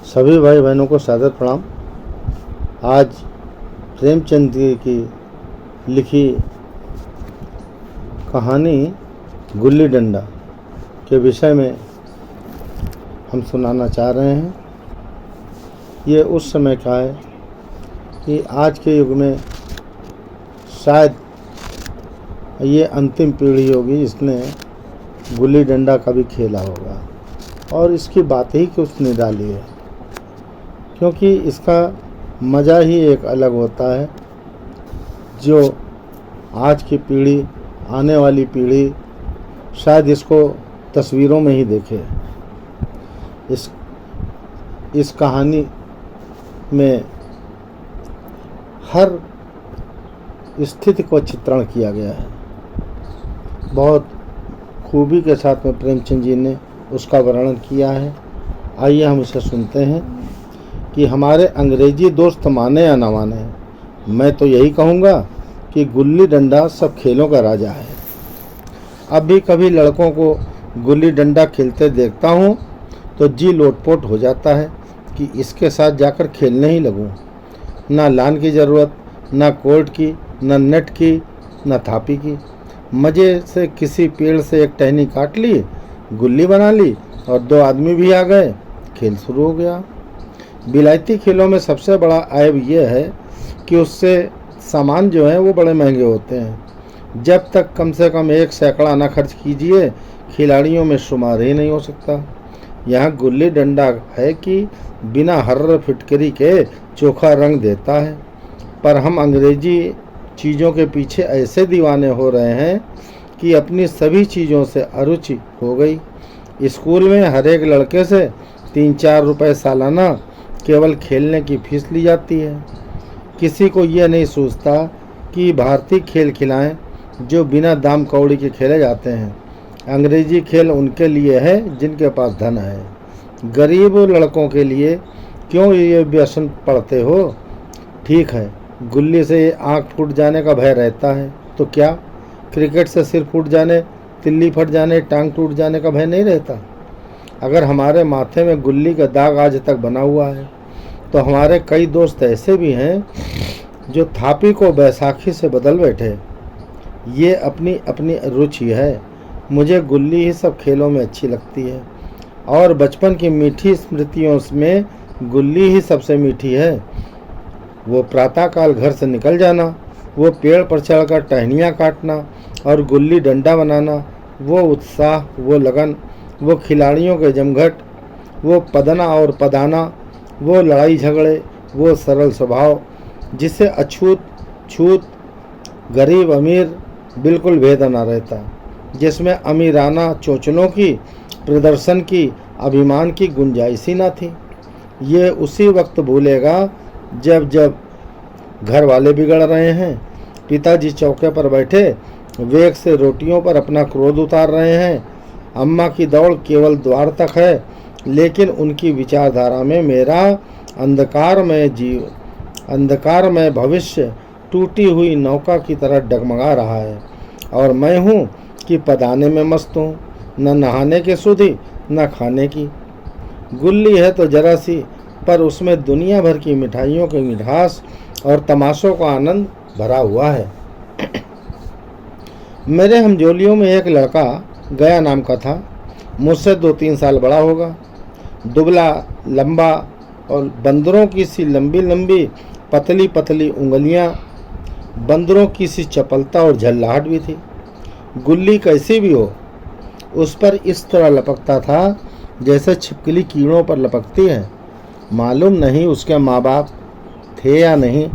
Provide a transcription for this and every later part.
सभी भाई बहनों को सादर प्रणाम। आज प्रेमचंद जी की लिखी कहानी गुल्ली डंडा के विषय में हम सुनाना चाह रहे हैं। ये उस समय का है कि आज के युग में शायद ये अंतिम पीढ़ी होगी जिसने गुल्ली डंडा कभी खेला होगा, और इसकी बात ही कुछ निराली है, क्योंकि इसका मज़ा ही एक अलग होता है जो आज की पीढ़ी, आने वाली पीढ़ी शायद इसको तस्वीरों में ही देखे। इस कहानी में हर स्थिति को चित्रण किया गया है। बहुत खूबी के साथ में प्रेमचंद जी ने उसका वर्णन किया है। आइए हम इसे सुनते हैं कि हमारे अंग्रेजी दोस्त माने या ना माने, मैं तो यही कहूँगा कि गुल्ली डंडा सब खेलों का राजा है। अब भी कभी लड़कों को गुल्ली डंडा खेलते देखता हूँ तो जी लोटपोट हो जाता है कि इसके साथ जाकर खेलने ही लगूँ। ना लान की ज़रूरत, ना कोर्ट की, ना नेट की, ना थापी की। मज़े से किसी पेड़ से एक टहनी काट ली, गुल्ली बना ली और 2 आदमी भी आ गए, खेल शुरू हो गया। बिलायती खेलों में सबसे बड़ा ऐब यह है कि उससे सामान जो है वो बड़े महंगे होते हैं। जब तक कम से कम 1 सैकड़ा ना खर्च कीजिए, खिलाड़ियों में शुमार ही नहीं हो सकता। यहाँ गुल्ली डंडा है कि बिना हर्र फिटकरी के चोखा रंग देता है, पर हम अंग्रेजी चीज़ों के पीछे ऐसे दीवाने हो रहे हैं कि अपनी सभी चीज़ों से अरुचि हो गई। स्कूल में हर एक लड़के से 3-4 रुपए सालाना केवल खेलने की फीस ली जाती है। किसी को यह नहीं सोचता कि भारतीय खेल खिलाएं जो बिना दाम कौड़ी के खेले जाते हैं। अंग्रेजी खेल उनके लिए है जिनके पास धन है। गरीब लड़कों के लिए क्यों ये व्यसन पड़ते हो? ठीक है, गुल्ली से आँख फूट जाने का भय रहता है तो क्या क्रिकेट से सिर फूट जाने, तिल्ली फट जाने, टांग टूट जाने का भय नहीं रहता? अगर हमारे माथे में गुल्ली का दाग आज तक बना हुआ है तो हमारे कई दोस्त ऐसे भी हैं जो थापी को बैसाखी से बदल बैठे। ये अपनी अपनी रुचि है। मुझे गुल्ली ही सब खेलों में अच्छी लगती है और बचपन की मीठी स्मृतियों में गुल्ली ही सबसे मीठी है। वो प्रातःकाल घर से निकल जाना, वो पेड़ पर चढ़कर टहनियाँ काटना और गुल्ली डंडा बनाना, वो उत्साह, वो लगन, वो खिलाड़ियों के जमघट, वो पदना और पदाना, वो लड़ाई झगड़े, वो सरल स्वभाव जिसे अछूत छूत, गरीब अमीर बिल्कुल भेद न रहता, जिसमें अमीराना चोचलों की, प्रदर्शन की, अभिमान की गुंजाइश ही न थी। ये उसी वक्त भूलेगा जब जब घर वाले बिगड़ रहे हैं, पिताजी चौके पर बैठे वेग से रोटियों पर अपना क्रोध उतार रहे हैं, अम्मा की दौड़ केवल द्वार तक है, लेकिन उनकी विचारधारा में मेरा अंधकारमय भविष्य टूटी हुई नौका की तरह डगमगा रहा है। और मैं हूँ कि पदाने में मस्त हूँ, न नहाने के सुधी न खाने की। गुल्ली है तो जरा सी, पर उसमें दुनिया भर की मिठाइयों की मिठास और तमाशों का आनंद भरा हुआ है। मेरे हमजोलियों में एक लड़का गया नाम का था। मुझसे 2-3 साल बड़ा होगा, दुबला लंबा और बंदरों की सी लंबी लंबी पतली पतली उंगलियां, बंदरों की सी चपलता और झल्लाहट भी थी। गुल्ली कैसी भी हो, उस पर इस तरह लपकता था जैसे छिपकली कीड़ों पर लपकती है। मालूम नहीं उसके माँ बाप थे या नहीं,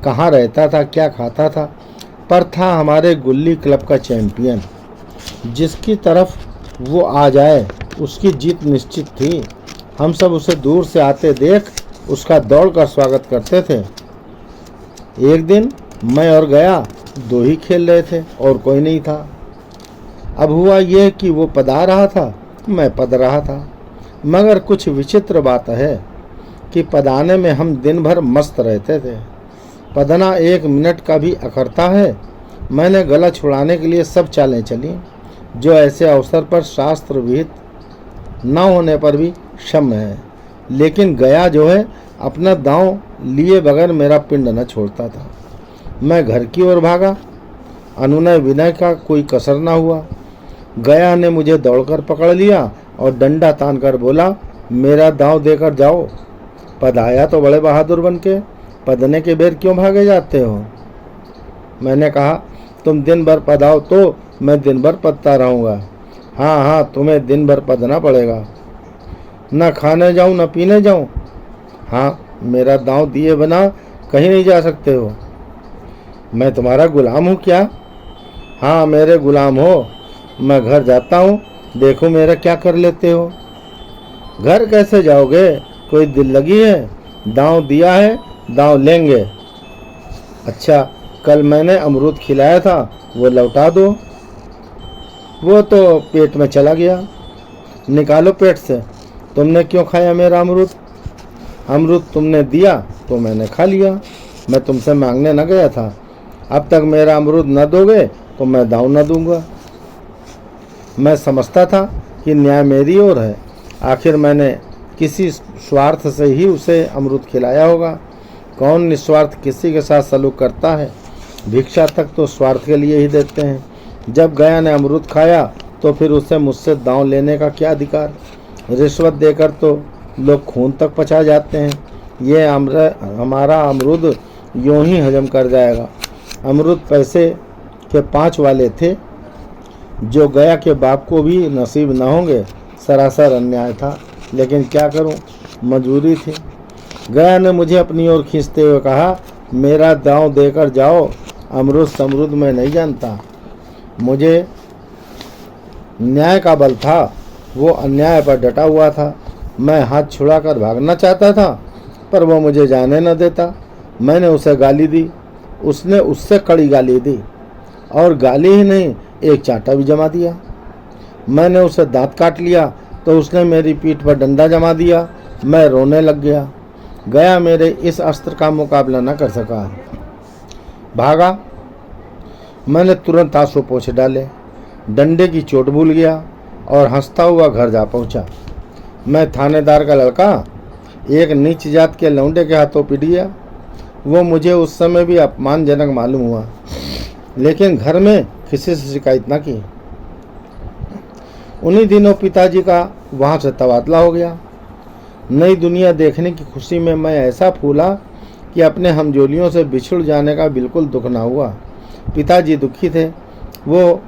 कहाँ रहता था, क्या खाता था, पर था हमारे गुल्ली क्लब का चैंपियन। जिसकी तरफ वो आ जाए उसकी जीत निश्चित थी। हम सब उसे दूर से आते देख उसका दौड़कर स्वागत करते थे। एक दिन मैं और गया 2 ही खेल रहे थे और कोई नहीं था। अब हुआ यह कि वो पदा रहा था, मैं पद रहा था, मगर कुछ विचित्र बात है कि पदाने में हम दिन भर मस्त रहते थे। पदना 1 मिनट का भी अखरता है। मैंने गला छुड़ाने के लिए सब चालें चली जो ऐसे अवसर पर शास्त्र विहित न होने पर भी क्षम्य है। लेकिन गया जो है अपना दांव लिए बगैर मेरा पिंड न छोड़ता था। मैं घर की ओर भागा, अनुनय विनय का कोई कसर न हुआ। गया ने मुझे दौड़कर पकड़ लिया और डंडा तानकर बोला, मेरा दांव देकर जाओ। पद आया तो बड़े बहादुर बन के पदने के बेर क्यों भागे जाते हो? मैंने कहा, तुम दिन भर पदाओ तो मैं दिन भर पदता रहूँगा। हाँ हाँ, तुम्हें दिन भर पदना पड़ेगा। न खाने जाऊँ न पीने जाऊँ। हाँ, मेरा दांव दिए बिना कहीं नहीं जा सकते हो। मैं तुम्हारा गुलाम हूँ क्या? हाँ, मेरे गुलाम हो। मैं घर जाता हूँ, देखो मेरा क्या कर लेते हो। घर कैसे जाओगे? कोई दिल लगी है? दांव दिया है, दांव लेंगे। अच्छा, कल मैंने अमरूद खिलाया था, वो लौटा दो। वो तो पेट में चला गया। निकालो पेट से। तुमने क्यों खाया मेरा अमरूद? अमरूद तुमने दिया तो मैंने खा लिया। मैं तुमसे मांगने न गया था। अब तक मेरा अमरूद न दोगे तो मैं दांव न दूंगा। मैं समझता था कि न्याय मेरी ओर है। आखिर मैंने किसी स्वार्थ से ही उसे अमरूद खिलाया होगा। कौन निस्वार्थ किसी के साथ सलूक करता है? भिक्षा तक तो स्वार्थ के लिए ही देते हैं। जब गया ने अमरूद खाया तो फिर उसे मुझसे दांव लेने का क्या अधिकार? रिश्वत देकर तो लोग खून तक पचा जाते हैं। ये हमारा अमरूद यूं ही हजम कर जाएगा। अमरूद पैसे के 5 वाले थे, जो गया के बाप को भी नसीब न होंगे। सरासर अन्याय था, लेकिन क्या करूं, मजबूरी थी। गया ने मुझे अपनी ओर खींचते हुए कहा, मेरा दांव देकर जाओ। अमरूद समरूद मैं नहीं जानता। मुझे न्याय का बल था, वो अन्याय पर डटा हुआ था। मैं हाथ छुड़ाकर भागना चाहता था, पर वो मुझे जाने न देता। मैंने उसे गाली दी, उसने उससे कड़ी गाली दी, और गाली ही नहीं, एक चांटा भी जमा दिया। मैंने उसे दांत काट लिया तो उसने मेरी पीठ पर डंडा जमा दिया। मैं रोने लग गया। गया मेरे इस अस्त्र का मुकाबला न कर सका। भागा। मैंने तुरंत आंसू पोंछ डाले, डंडे की चोट भूल गया और हंसता हुआ घर जा पहुंचा। मैं थानेदार का लड़का एक नीच जात के लौंडे के हाथों पिट गया। वो मुझे उस समय भी अपमानजनक मालूम हुआ, लेकिन घर में किसी से शिकायत न की। उन्हीं दिनों पिताजी का वहाँ से तबादला हो गया। नई दुनिया देखने की खुशी में मैं ऐसा फूला कि अपने हमजोलियों से बिछुड़ जाने का बिल्कुल दुख न हुआ। पिताजी दुखी थे। वो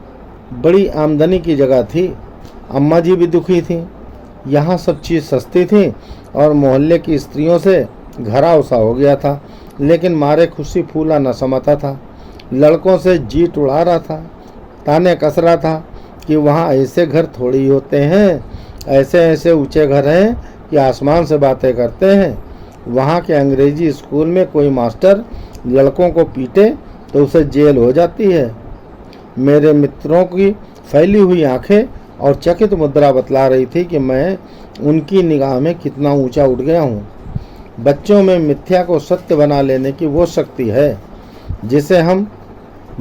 बड़ी आमदनी की जगह थी। अम्मा जी भी दुखी थी। यहाँ सब चीज़ सस्ती थी और मोहल्ले की स्त्रियों से घराव सा हो गया था, लेकिन मारे खुशी फूला न समाता था। लड़कों से जीट उड़ा रहा था, ताने कस रहा था कि वहाँ ऐसे घर थोड़ी ही होते हैं, ऐसे ऐसे ऊंचे घर हैं कि आसमान से बातें करते हैं। वहाँ के अंग्रेजी स्कूल में कोई मास्टर लड़कों को पीटे तो उसे जेल हो जाती है। मेरे मित्रों की फैली हुई आंखें और चकित मुद्रा बतला रही थी कि मैं उनकी निगाह में कितना ऊंचा उठ गया हूँ। बच्चों में मिथ्या को सत्य बना लेने की वो शक्ति है जिसे हम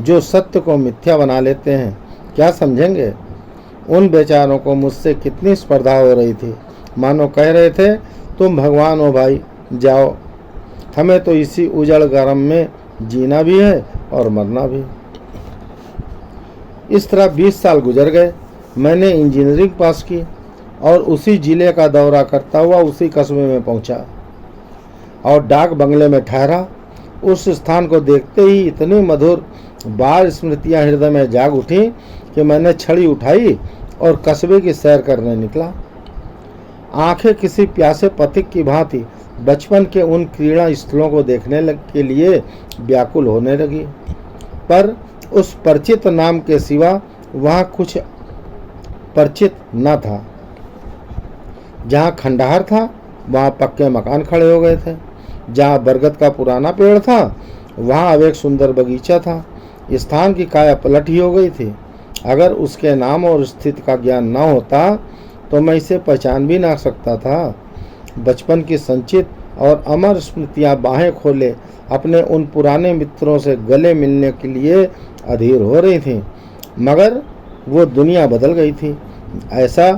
जो सत्य को मिथ्या बना लेते हैं, क्या समझेंगे? उन बेचारों को मुझसे कितनी स्पर्धा हो रही थी। मानो कह रहे थे, तुम भगवान हो भाई, जाओ, हमें तो इसी उजड़ गरम में जीना भी है और मरना भी। इस तरह 20 साल गुजर गए। मैंने इंजीनियरिंग पास की और उसी जिले का दौरा करता हुआ उसी कस्बे में पहुंचा और डाक बंगले में ठहरा। उस स्थान को देखते ही इतनी मधुर बाल स्मृतियां हृदय में जाग उठी कि मैंने छड़ी उठाई और कस्बे की सैर करने निकला। आंखें किसी प्यासे पथिक की भांति बचपन के उन क्रीड़ा स्थलों को देखने के लिए व्याकुल होने लगी, पर उस परिचित नाम के सिवा वहाँ कुछ परिचित न था। जहाँ खंडहर था वहाँ पक्के मकान खड़े हो गए थे। जहाँ बरगद का पुराना पेड़ था वहाँ अब एक सुंदर बगीचा था। स्थान की काया पलट ही हो गई थी। अगर उसके नाम और स्थिति का ज्ञान न होता तो मैं इसे पहचान भी ना सकता था। बचपन की संचित और अमर स्मृतियाँ बाहें खोले अपने उन पुराने मित्रों से गले मिलने के लिए अधीर हो रही थीं, मगर वो दुनिया बदल गई थी। ऐसा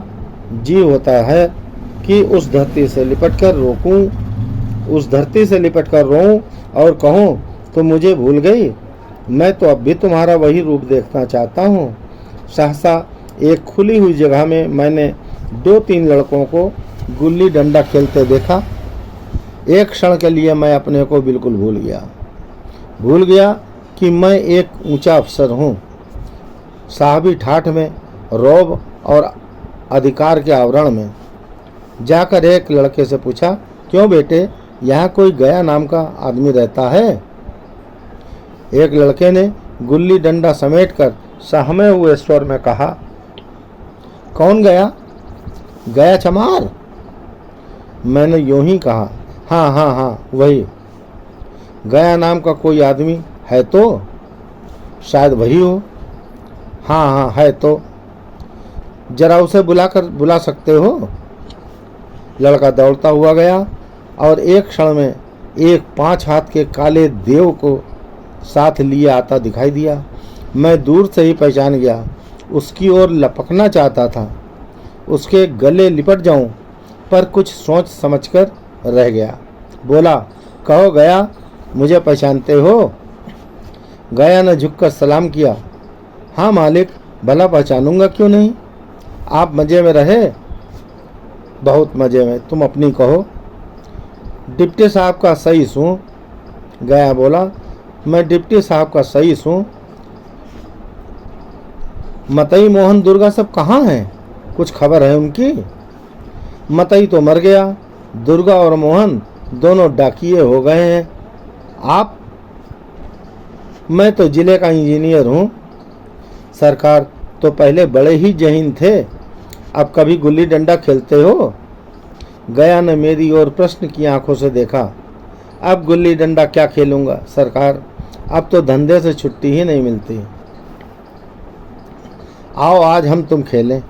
जी होता है कि उस धरती से लिपटकर रोऊं और कहूँ तो मुझे भूल गई? मैं तो अब भी तुम्हारा वही रूप देखना चाहता हूँ। सहसा एक खुली हुई जगह में मैंने 2-3 लड़कों को गुल्ली डंडा खेलते देखा। एक क्षण के लिए मैं अपने को बिल्कुल भूल गया कि मैं एक ऊंचा अफसर हूँ। साहबी ठाठ में, रौब और अधिकार के आवरण में जाकर एक लड़के से पूछा, क्यों बेटे, यहाँ कोई गया नाम का आदमी रहता है? एक लड़के ने गुल्ली डंडा समेटकर सहमे हुए स्वर में कहा, कौन गया? गया चमार। मैंने यूं ही कहा, हाँ, वही। गया नाम का कोई आदमी है तो? शायद वही हो। हाँ, है तो। जरा उसे बुला सकते हो? लड़का दौड़ता हुआ गया और एक क्षण में एक 5 हाथ के काले देव को साथ लिए आता दिखाई दिया। मैं दूर से ही पहचान गया। उसकी ओर लपकना चाहता था, उसके गले लिपट जाऊं, पर कुछ सोच समझकर रह गया। बोला, कहो गया, मुझे पहचानते हो? गया ने झुककर सलाम किया। हाँ मालिक, भला पहचानूंगा क्यों नहीं। आप मज़े में रहे? बहुत मज़े में, तुम अपनी कहो। डिप्टी साहब का सही हूँ। गया बोला, मैं डिप्टी साहब का सही हूँ। मतई मोहन दुर्गा सब कहाँ हैं? कुछ खबर है उनकी? मतई तो मर गया, दुर्गा और मोहन दोनों डाकिये हो गए हैं। आप? मैं तो जिले का इंजीनियर हूँ। सरकार तो पहले बड़े ही जहीन थे, अब कभी गुल्ली डंडा खेलते हो? गया ने मेरी ओर प्रश्न की आंखों से देखा। अब गुल्ली डंडा क्या खेलूंगा सरकार, अब तो धंधे से छुट्टी ही नहीं मिलती। आओ आज हम तुम खेलें।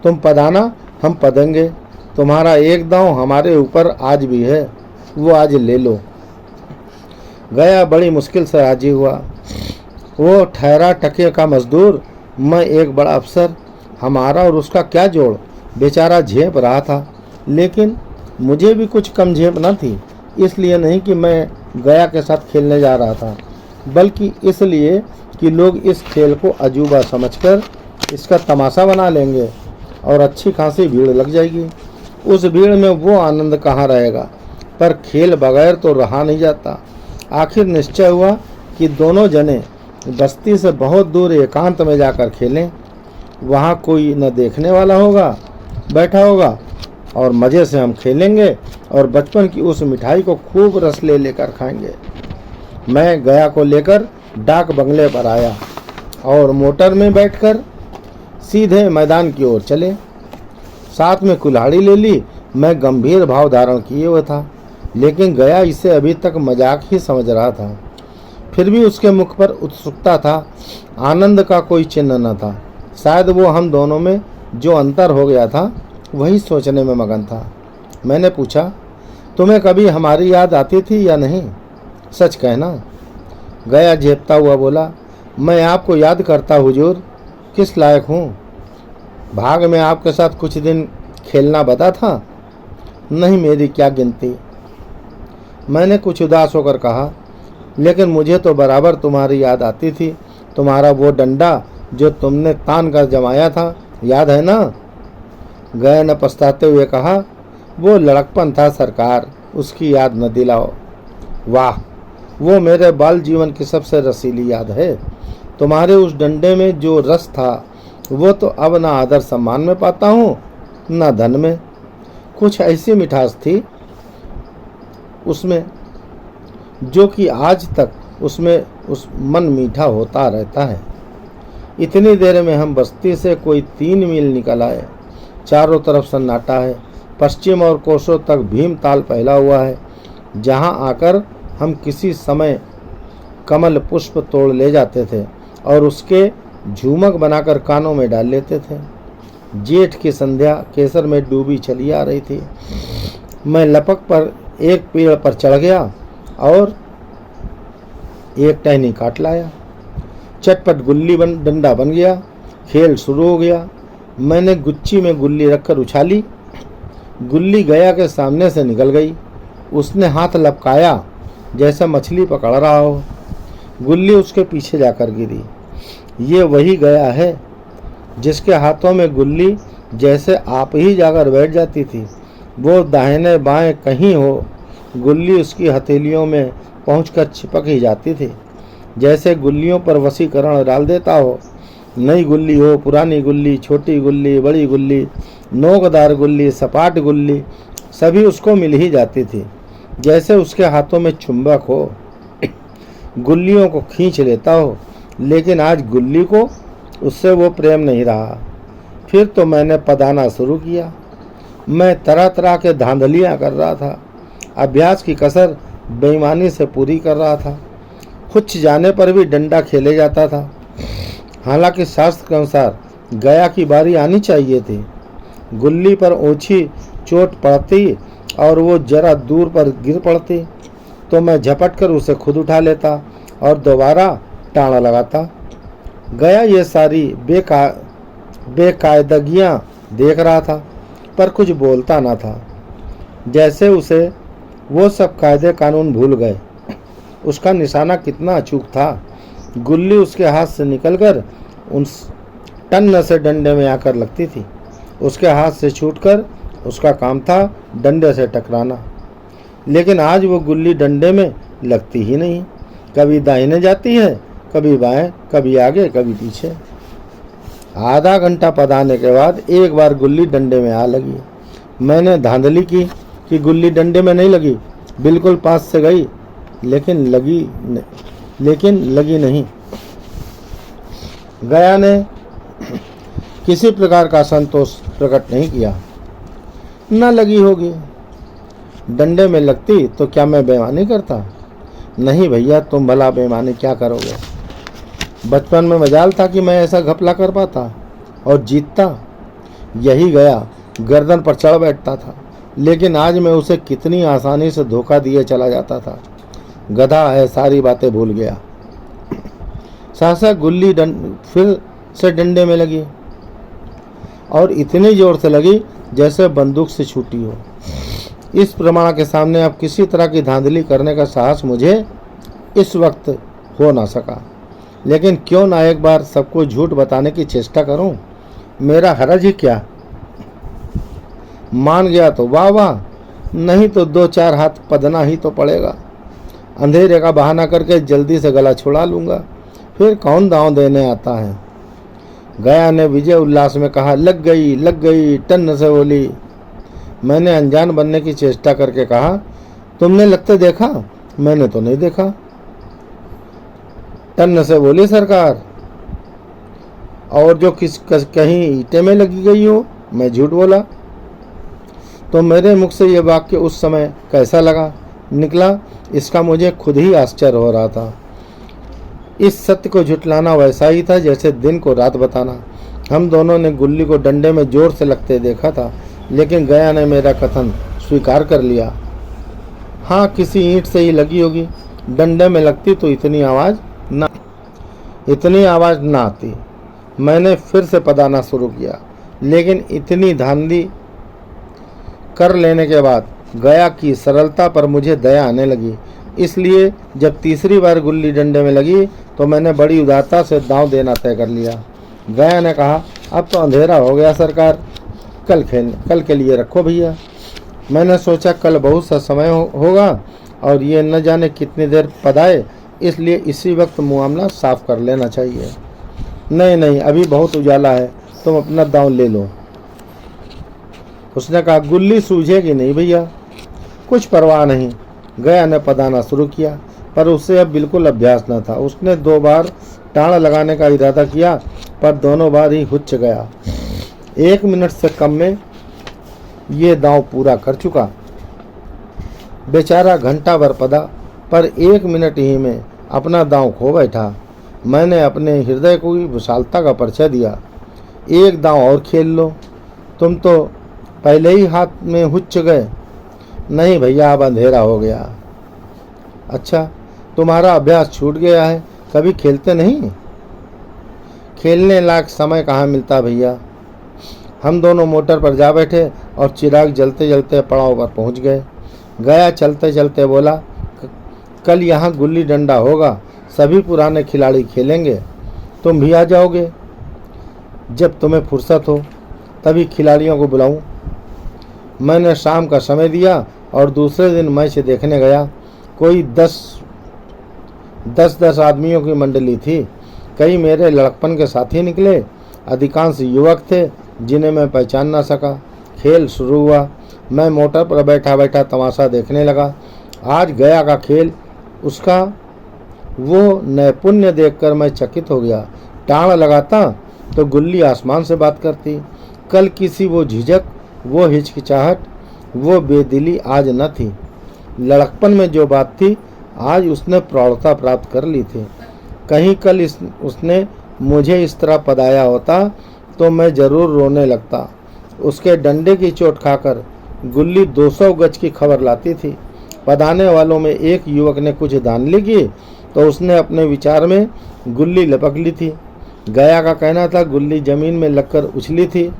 तुम पदाना, हम पदेंगे। तुम्हारा एक दांव हमारे ऊपर आज भी है, वो आज ले लो। गया बड़ी मुश्किल से राजी हुआ। वो ठहरा टके का मजदूर, मैं एक बड़ा अफसर, हमारा और उसका क्या जोड़। बेचारा झेप रहा था, लेकिन मुझे भी कुछ कम झेप न थी। इसलिए नहीं कि मैं गया के साथ खेलने जा रहा था, बल्कि इसलिए कि लोग इस खेल को अजूबा समझकर इसका तमाशा बना लेंगे और अच्छी खासी भीड़ लग जाएगी। उस भीड़ में वो आनंद कहाँ रहेगा। पर खेल बगैर तो रहा नहीं जाता। आखिर निश्चय हुआ कि दोनों जने बस्ती से बहुत दूर एकांत में जाकर खेलें। वहाँ कोई न देखने वाला होगा, बैठा होगा, और मज़े से हम खेलेंगे और बचपन की उस मिठाई को खूब रस लेकर खाएंगे। मैं गया को लेकर डाक बंगले पर आया और मोटर में बैठकर सीधे मैदान की ओर चले। साथ में कुल्हाड़ी ले ली। मैं गंभीर भाव धारण किए हुए था, लेकिन गया इसे अभी तक मजाक ही समझ रहा था। फिर भी उसके मुख पर उत्सुकता था, आनंद का कोई चिन्ह न था। शायद वो हम दोनों में जो अंतर हो गया था वही सोचने में मगन था। मैंने पूछा, तुम्हें कभी हमारी याद आती थी या नहीं? सच कहना। गया झेपता हुआ बोला, मैं आपको याद करता हुजूर, किस लायक हूँ? भाग में आपके साथ कुछ दिन खेलना बता था, नहीं मेरी क्या गिनती। मैंने कुछ उदास होकर कहा, लेकिन मुझे तो बराबर तुम्हारी याद आती थी। तुम्हारा वो डंडा जो तुमने तान कर जमाया था, याद है ना? गया ने पछताते हुए कहा, वो लड़कपन था सरकार, उसकी याद न दिलाओ। वाह, वो मेरे बाल जीवन की सबसे रसीली याद है। तुम्हारे उस डंडे में जो रस था वो तो अब ना आदर सम्मान में पाता हूँ ना धन में। कुछ ऐसी मिठास थी उसमें जो कि आज तक उसमें उस मन मीठा होता रहता है। इतनी देर में हम बस्ती से कोई 3 मील निकल आए। चारों तरफ सन्नाटा है। पश्चिम और कोसों तक भीम ताल फैला हुआ है, जहाँ आकर हम किसी समय कमल पुष्प तोड़ ले जाते थे और उसके झूमक बनाकर कानों में डाल लेते थे। जेठ की संध्या केसर में डूबी चली आ रही थी। मैं लपक पर एक पेड़ पर चढ़ गया और एक टहनी काट लाया। चटपट गुल्ली डंडा बन गया। खेल शुरू हो गया। मैंने गुच्ची में गुल्ली रखकर उछाली। गुल्ली गया के सामने से निकल गई। उसने हाथ लपकाया जैसे मछली पकड़ रहा हो। गुल्ली उसके पीछे जाकर गिरी। ये वही गया है जिसके हाथों में गुल्ली जैसे आप ही जाकर बैठ जाती थी। वो दाहिने बाएं कहीं हो, गुल्ली उसकी हथेलियों में पहुंचकर चिपक ही जाती थी, जैसे गुल्लियों पर वशीकरण डाल देता हो। नई गुल्ली हो, पुरानी गुल्ली, छोटी गुल्ली, बड़ी गुल्ली, नोकदार गुल्ली, सपाट गुल्ली, सभी उसको मिल ही जाती थी, जैसे उसके हाथों में चुंबक हो, गुल्लियों को खींच लेता हो। लेकिन आज गुल्ली को उससे वो प्रेम नहीं रहा। फिर तो मैंने पदाना शुरू किया। मैं तरह तरह के धांधलियाँ कर रहा था, अभ्यास की कसर बेईमानी से पूरी कर रहा था। कुछ जाने पर भी डंडा खेले जाता था। हालांकि शास्त्र के अनुसार गया की बारी आनी चाहिए थी। गुल्ली पर ओछी चोट पड़ती और वो जरा दूर पर गिर पड़ती तो मैं झपट कर उसे खुद उठा लेता और दोबारा टाणा लगाता। गया ये सारी बेकायदगियाँ देख रहा था, पर कुछ बोलता ना था, जैसे उसे वो सब कायदे कानून भूल गए। उसका निशाना कितना अचूक था। गुल्ली उसके हाथ से निकलकर उस टन से डंडे में आकर लगती थी। उसके हाथ से छूटकर उसका काम था डंडे से टकराना। लेकिन आज वो गुल्ली डंडे में लगती ही नहीं। कभी दाहिने जाती है, कभी बाएं, कभी आगे, कभी पीछे। आधा घंटा पदाने के बाद एक बार गुल्ली डंडे में आ लगी। मैंने धांधली की कि गुल्ली डंडे में नहीं लगी, बिल्कुल पास से गई, लेकिन लगी नहीं। गया ने किसी प्रकार का संतोष प्रकट नहीं किया। न लगी होगी, डंडे में लगती तो क्या मैं बेईमानी करता? नहीं भैया, तुम भला बेईमानी क्या करोगे? बचपन में मजाल था कि मैं ऐसा घपला कर पाता और जीतता। यही गया गर्दन पर चढ़ बैठता था, लेकिन आज मैं उसे कितनी आसानी से धोखा दिए चला जाता था। गधा है, सारी बातें भूल गया। सहसा गुल्ली फिर से डंडे में लगी और इतनी जोर से लगी जैसे बंदूक से छूटी हो। इस प्रमाण के सामने अब किसी तरह की धांधली करने का साहस मुझे इस वक्त हो ना सका। लेकिन क्यों ना एक बार सबको झूठ बताने की चेष्टा करूं? मेरा हरज ही क्या? मान गया तो वाह वाह, नहीं तो दो चार हाथ पदना ही तो पड़ेगा। अंधेरे का बहाना करके जल्दी से गला छुड़ा लूंगा, फिर कौन दांव देने आता है। गया ने विजय उल्लास में कहा, लग गई, टन से बोली। मैंने अनजान बनने की चेष्टा करके कहा, तुमने लगते देखा? मैंने तो नहीं देखा। टन से बोली, सरकार। और जो कहीं ईंटे में लगी गई हो? मैं झूठ बोला। तो मेरे मुख से यह वाक्य उस समय कैसा निकला, इसका मुझे खुद ही आश्चर्य हो रहा था। इस सत्य को झुटलाना वैसा ही था जैसे दिन को रात बताना। हम दोनों ने गुल्ली को डंडे में जोर से लगते देखा था, लेकिन गया ने मेरा कथन स्वीकार कर लिया। हाँ, किसी ईंट से ही लगी होगी। डंडे में लगती तो इतनी आवाज़ ना आती। मैंने फिर से पदाना शुरू किया, लेकिन इतनी धांधली कर लेने के बाद गया की सरलता पर मुझे दया आने लगी। इसलिए जब तीसरी बार गुल्ली डंडे में लगी तो मैंने बड़ी उदारता से दांव देना तय कर लिया। गया ने कहा, अब तो अंधेरा हो गया सरकार, कल के लिए रखो भैया। मैंने सोचा कल बहुत सा समय होगा और ये न जाने कितनी देर पदाए, इसलिए इसी वक्त मामला साफ कर लेना चाहिए। नहीं, अभी बहुत उजाला है, तुम अपना दांव ले लो। उसने कहा, गुल्ली सूझेगी नहीं भैया। कुछ परवाह नहीं। गया ने पदाना शुरू किया, पर उससे अब बिल्कुल अभ्यास न था। उसने 2 बार टाण लगाने का इरादा किया, पर दोनों बार ही हुच्च गया। 1 मिनट से कम में ये दांव पूरा कर चुका। बेचारा घंटा भर पदा, पर 1 मिनट ही में अपना दांव खो बैठा। मैंने अपने हृदय को विशालता का परिचय दिया। एक दांव और खेल लो, तुम तो पहले ही हाथ में हुच्च गए। नहीं भैया, अब अंधेरा हो गया। अच्छा, तुम्हारा अभ्यास छूट गया है, कभी खेलते नहीं? खेलने लायक समय कहाँ मिलता भैया। हम दोनों मोटर पर जा बैठे और चिराग जलते जलते पड़ाव पर पहुंच गए। गया चलते चलते बोला, कल यहाँ गुल्ली डंडा होगा, सभी पुराने खिलाड़ी खेलेंगे, तुम भी आ जाओगे? जब तुम्हें फुर्सत हो तभी खिलाड़ियों को बुलाऊं। मैंने शाम का समय दिया और दूसरे दिन मैच देखने गया। कोई 10 आदमियों की मंडली थी। कई मेरे लड़कपन के साथी निकले, अधिकांश युवक थे जिन्हें मैं पहचान ना सका। खेल शुरू हुआ। मैं मोटर पर बैठा बैठा तमाशा देखने लगा। आज गया का खेल, उसका वो नैपुण्य देखकर मैं चकित हो गया। टाण लगाता तो गुल्ली आसमान से बात करती। कल किसी वो झिझक, वो हिचकिचाहट, वो बेदिली आज न थी। लड़कपन में जो बात थी आज उसने प्रौढ़ता प्राप्त कर ली थी। कहीं कल उसने मुझे इस तरह पदाया होता तो मैं जरूर रोने लगता। उसके डंडे की चोट खाकर गुल्ली 200 गज की खबर लाती थी। पदाने वालों में एक युवक ने कुछ धांधली की तो उसने अपने विचार में गुल्ली लपक ली थी। गया का कहना था गुल्ली जमीन में लगकर उछली थी।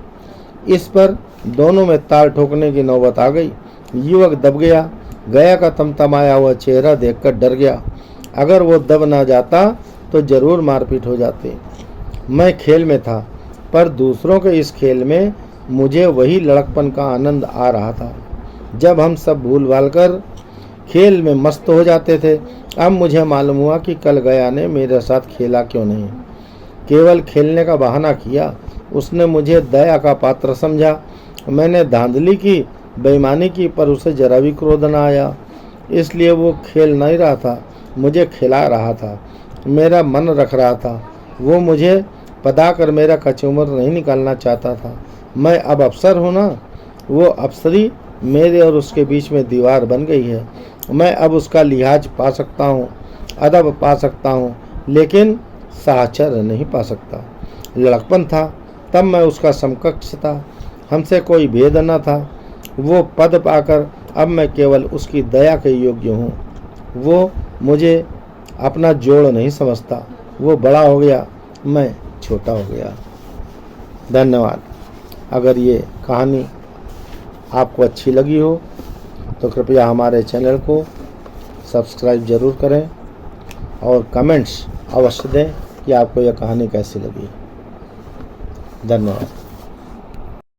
इस पर दोनों में ताल ठोकने की नौबत आ गई। युवक दब गया। गया का तमतमाया हुआ चेहरा देखकर डर गया। अगर वो दब ना जाता तो जरूर मारपीट हो जाती। मैं खेल में था, पर दूसरों के इस खेल में मुझे वही लड़कपन का आनंद आ रहा था जब हम सब भूल भाल कर खेल में मस्त हो जाते थे। अब मुझे मालूम हुआ कि कल गया ने मेरे साथ खेला क्यों नहीं, केवल खेलने का बहाना किया। उसने मुझे दया का पात्र समझा। मैंने धांधली की, बेईमानी की, पर उसे जरा भी क्रोध न आया। इसलिए वो खेल नहीं रहा था, मुझे खिला रहा था, मेरा मन रख रहा था। वो मुझे पदाकर मेरा कचूमर नहीं निकालना चाहता था। मैं अब अफसर हूँ ना, वो अफसरी मेरे और उसके बीच में दीवार बन गई है। मैं अब उसका लिहाज पा सकता हूँ, अदब पा सकता हूँ, लेकिन साहचर नहीं पा सकता। लड़कपन था तब मैं उसका समकक्ष था, हमसे कोई भेद न था। वो पद पाकर अब मैं केवल उसकी दया के योग्य हूँ। वो मुझे अपना जोड़ नहीं समझता। वो बड़ा हो गया, मैं छोटा हो गया। धन्यवाद। अगर ये कहानी आपको अच्छी लगी हो तो कृपया हमारे चैनल को सब्सक्राइब जरूर करें और कमेंट्स अवश्य दें कि आपको यह कहानी कैसी लगी। धन्यवाद।